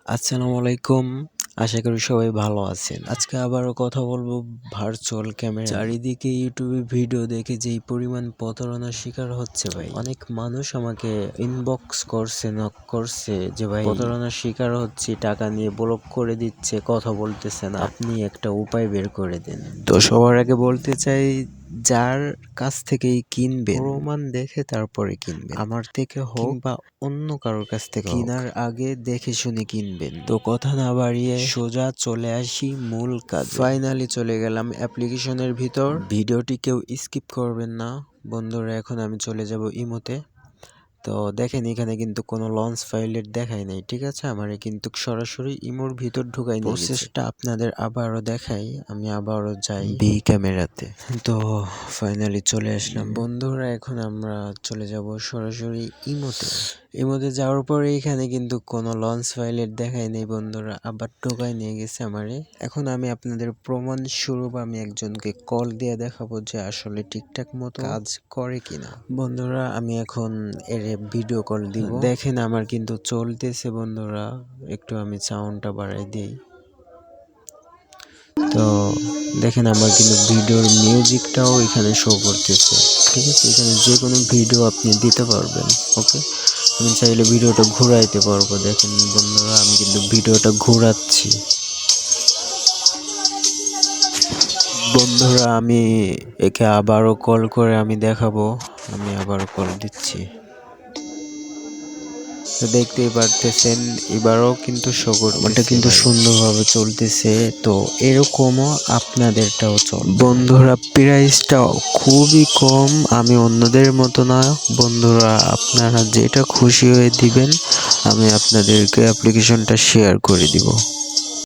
আসসালামু আলাইকুম। আশা করি সবাই ভালো আছেন। আজকে আবারও কথা বলবো ভার্চুয়াল ক্যামেরা। চারিদিকে ইউটিউবে ভিডিও দেখে যেই পরিমাণ প্রতারণার শিকার হচ্ছে ভাই। অনেক মানুষ আমাকে ইনবক্স করছে, নক করছে যে ভাই প্রতারণার শিকার হচ্ছি, টাকা নিয়ে ব্লক করে দিচ্ছে, কথা বলতেছে না। আপনি একটা উপায় বের করে দেন। তো সবার আগে বলতে চাই, যার কাছ থেকেই কিনবেন প্রমাণ দেখে তারপরে কিনবেন। আমার থেকে হোক বা অন্য কারোর কাছ থেকে কেনার আগে দেখে শুনে কিনবেন। তো কথা না বাড়িয়ে সোজা চলে আসি মূল কাজ। ফাইনালি চলে গেলাম অ্যাপ্লিকেশনের ভিতর। ভিডিওটি কেউ স্কিপ করবেন না বন্ধুরা। এখন আমি চলে যাব ইমোতে। তো দেখেন এখানে কিন্তু কোনো লঞ্চ ফাইলের দেখাই নাই, ঠিক আছে। আমারে কিন্তু সরাসরি ইমোর ভিতর ঢুকাই নিয়ে গেছে। প্রসেসটা আপনাদের আবারও দেখাই, আমি আবারও যাই বি ক্যামেরাতে। তো ফাইনালি চলে আসলাম বন্ধুরা। এখন আমরা চলে যাব সরাসরি ইমোতে। ইমোতে যাওয়ার পরে এখানে কিন্তু কোনো লঞ্চ ফাইলের দেখাই নেই বন্ধুরা, আবার ঢোকাই নিয়ে গেছে আমারে। এখন আমি আপনাদের প্রমাণ স্বরূপ আমি একজনকে কল দিয়ে দেখাবো যে আসলে ঠিকঠাক মতো কাজ করে কিনা। বন্ধুরা আমি এখন এর ভিডিও কল দিব। দেখেন আমার কিন্তু চলতেছে বন্ধুরা, একটু আমি সাউন্ডটা বাড়াই দিই। তো দেখেন আমার কিন্তু ভিডিওর মিউজিকটাও এখানে শো করতেছে, ঠিক আছে। এখানে যে কোনো ভিডিও আপনি দিতে পারবেন, ওকে। আমি চাইলে ভিডিওটা ঘুরাইতে পারবো। দেখেন বন্ধুরা আমি কিন্তু ভিডিওটা ঘুরাচ্ছি। বন্ধুরা আমি একে আবারও কল করে আমি দেখাবো। আমি আবারও কল দিচ্ছি। তো দেখতেই পারতেছেন এবারও কিন্তু আমারটা কিন্তু সুন্দরভাবে চলতেছে। তো এরকমও আপনাদেরটাও বন্ধুরা প্রাইসটা খুবই কম, আমি অন্যদের মতো না বন্ধুরা। আপনারা যেটা খুশি হয়ে দিবেন আমি আপনাদেরকে অ্যাপ্লিকেশনটা শেয়ার করে দিব।